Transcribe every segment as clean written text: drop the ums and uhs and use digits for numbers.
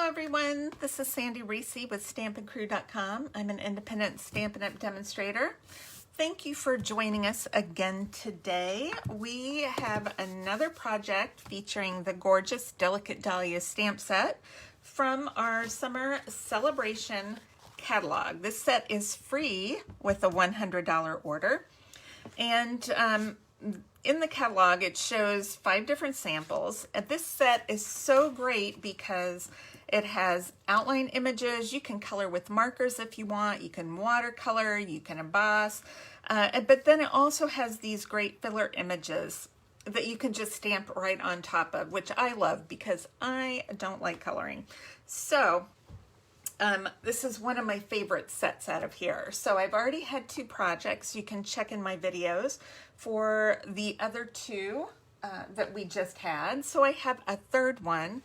everyone, this is Sandy Reese with stampandcrew.com. I'm an independent Stampin' Up! Demonstrator. Thank you for joining us again today. We have another project featuring the gorgeous Delicate Dahlias stamp set from our summer celebration catalog. This set is free with a $100 order, and in the catalog, it shows 5 different samples. And this set is so great because it has outline images. You can color with markers if you want. You can watercolor, you can emboss. But then it also has these great filler images that you can just stamp right on top of, which I love because I don't like coloring. So this is one of my favorite sets out of here. So I've already had 2 projects. You can check in my videos for the other 2 that we just had. So I have a third one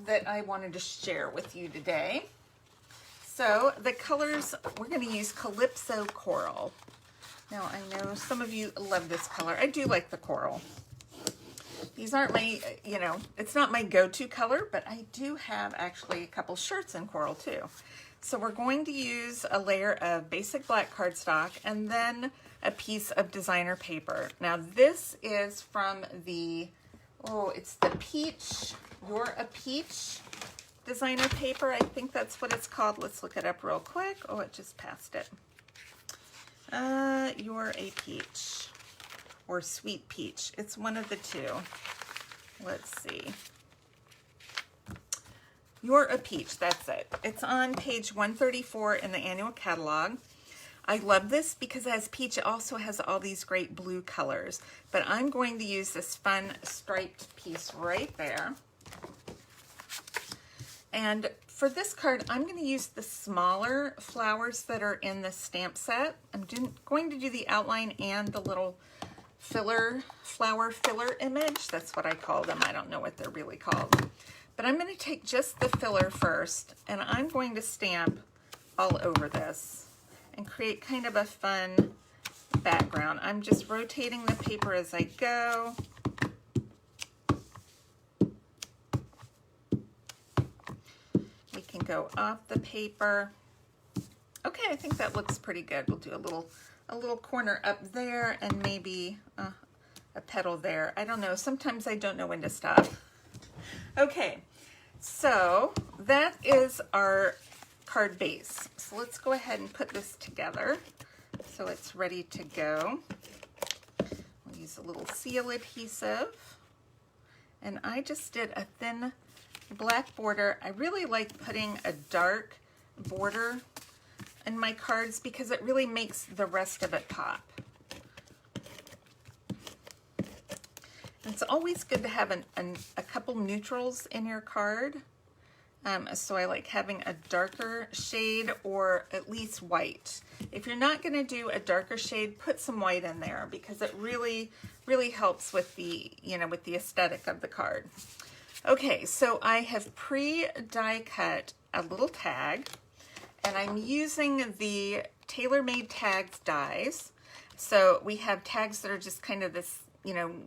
that I wanted to share with you today. So the colors, we're going to use Calypso Coral. Now I know some of you love this color. I do like the coral. These aren't my, it's not my go-to color, but I do have actually a couple shirts in coral too. So we're going to use a layer of basic black cardstock and then a piece of designer paper. Now this is from the, it's the Peach, You're a Peach designer paper. I think that's what it's called. Let's look it up real quick. Oh, it just passed it. You're a Peach. Or Sweet Peach. It's one of the 2. Let's see. You're a Peach, that's it. It's on page 134 in the annual catalog. I love this because as peach, it also has all these great blue colors. But I'm going to use this fun striped piece right there. And for this card, I'm going to use the smaller flowers that are in the stamp set. I'm going to do the outline and the little flower filler image. That's what I call them. I don't know what they're really called. But I'm going to take just the filler first, and I'm going to stamp all over this and create kind of a fun background. I'm just rotating the paper as I go. We can go off the paper. Okay, I think that looks pretty good. We'll do a little corner up there and maybe a petal there. I don't know. Sometimes I don't know when to stop. Okay, so that is our card base. So let's go ahead and put this together so it's ready to go. We'll use a little seal adhesive. And I just did a thin black border. I really like putting a dark border in my cards because it really makes the rest of it pop. It's always good to have a couple neutrals in your card. So I like having a darker shade or at least white. If you're not going to do a darker shade, put some white in there because it really, really helps with the, with the aesthetic of the card. Okay, so I have pre-die cut a little tag. And I'm using the tailor-made tags dies. So we have tags that are just kind of this,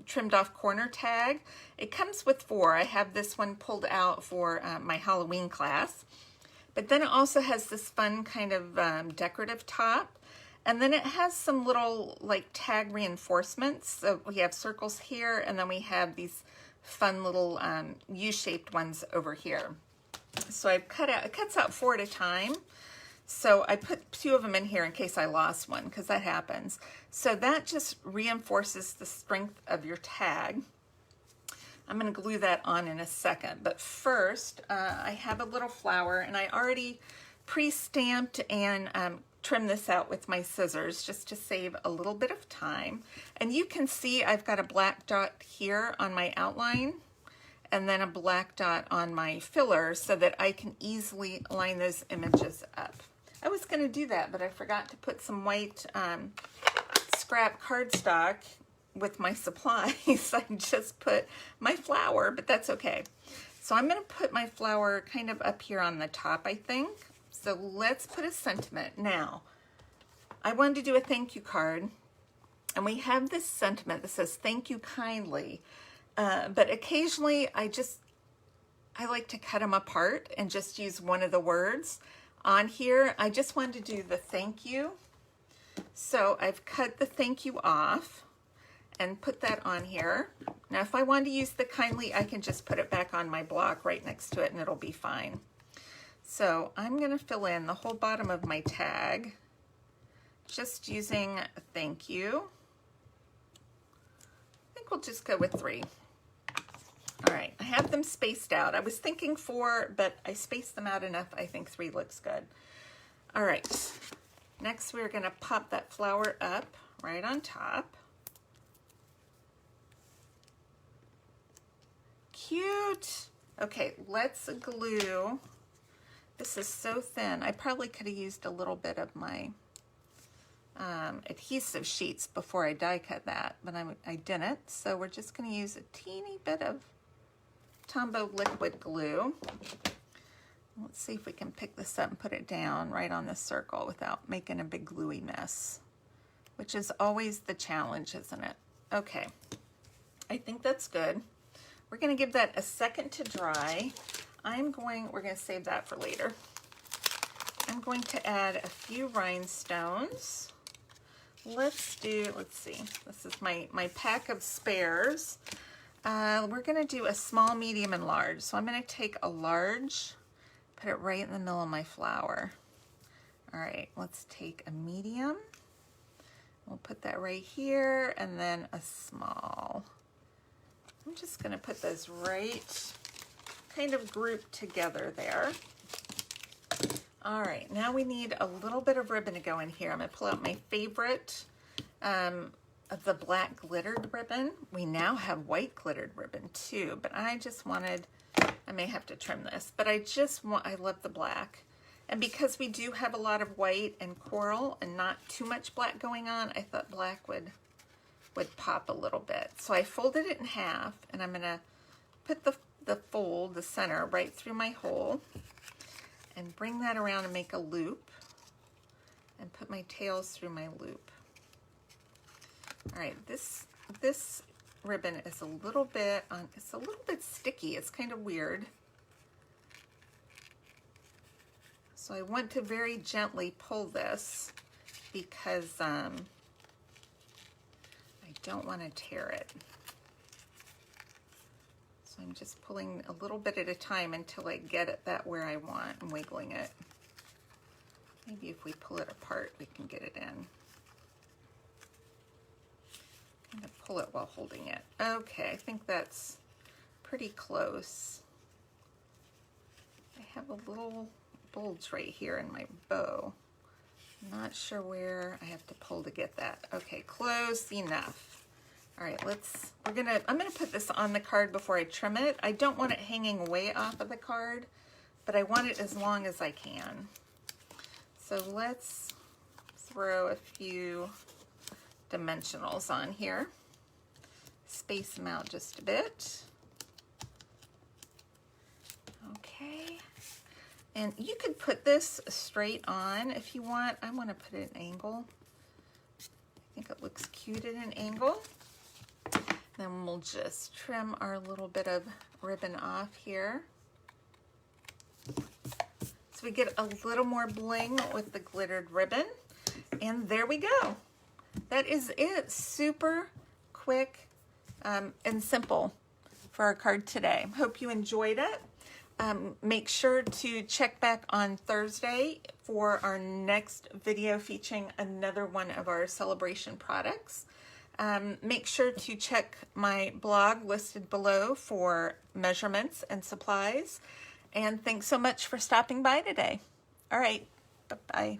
trimmed off corner tag. It comes with 4. I have this one pulled out for my Halloween class. But then it also has this fun kind of decorative top. And then it has some little like tag reinforcements. So we have circles here, and then we have these fun little U-shaped ones over here. So I've it cuts out 4 at a time. So I put 2 of them in here in case I lost one, because that happens. So that just reinforces the strength of your tag. I'm going to glue that on in a second. But first, I have a little flower, and I already pre-stamped and trimmed this out with my scissors just to save a little bit of time. And you can see I've got a black dot here on my outline, and then a black dot on my filler so that I can easily line those images up. I was going to do that, but I forgot to put some white scrap cardstock with my supplies. I just put my flower, but that's okay. So I'm going to put my flower kind of up here on the top, I think. So let's put a sentiment. Now, I wanted to do a thank you card, and we have this sentiment that says, "Thank you kindly." But occasionally I just I like to cut them apart and just use one of the words. On here, I just wanted to do the thank you. So I've cut the thank you off and put that on here. Now, if I want to use the kindly, I can just put it back on my block right next to it and it'll be fine. So I'm going to fill in the whole bottom of my tag, just using thank you. I think we'll just go with 3. All right, I have them spaced out. I was thinking 4, but I spaced them out enough. I think 3 looks good. All right, next we're gonna pop that flower up right on top. Cute. Okay, let's glue. This is so thin. I probably could have used a little bit of my adhesive sheets before I die cut that, but I didn't. So we're just gonna use a teeny bit of Tombow liquid glue. Let's see if we can pick this up and put it down right on this circle without making a big gluey mess, which is always the challenge, isn't it? Okay, I think that's good. We're gonna give that a second to dry. We're gonna save that for later. I'm going to add a few rhinestones. Let's see, this is my pack of spares. We're gonna do a small, medium, and large. So I'm gonna take a large, put it right in the middle of my flower. All right, let's take a medium. We'll put that right here, and then a small. I'm just gonna put those right kind of grouped together there. All right, now we need a little bit of ribbon to go in here. I'm gonna pull out my favorite of the black glittered ribbon. We now have white glittered ribbon too, but I just wanted, I may have to trim this, but I love the black. And because we do have a lot of white and coral and not too much black going on, I thought black would pop a little bit. So I folded it in half, and I'm gonna put the center right through my hole and bring that around and make a loop and put my tails through my loop. All right, this ribbon is a little bit sticky. It's kind of weird. So I want to very gently pull this because I don't want to tear it. So I'm just pulling a little bit at a time until I get it where I want and wiggling it. Maybe if we pull it apart, we can get it in. Kind of pull it while holding it. Okay, I think that's pretty close. I have a little bulge right here in my bow. I'm not sure where I have to pull to get that. Okay, close enough. All right, I'm gonna put this on the card before I trim it. I don't want it hanging way off of the card, but I want it as long as I can. So let's throw a few dimensionals on here. Space them out just a bit. Okay. And you could put this straight on if you want. I want to put it at an angle. I think it looks cute at an angle. Then we'll just trim our little bit of ribbon off here. So we get a little more bling with the glittered ribbon. And there we go. That is it. Super quick and simple for our card today. Hope you enjoyed it. Make sure to check back on Thursday for our next video featuring another one of our sale-a-bration products. Make sure to check my blog listed below for measurements and supplies. And thanks so much for stopping by today. All right, bye-bye.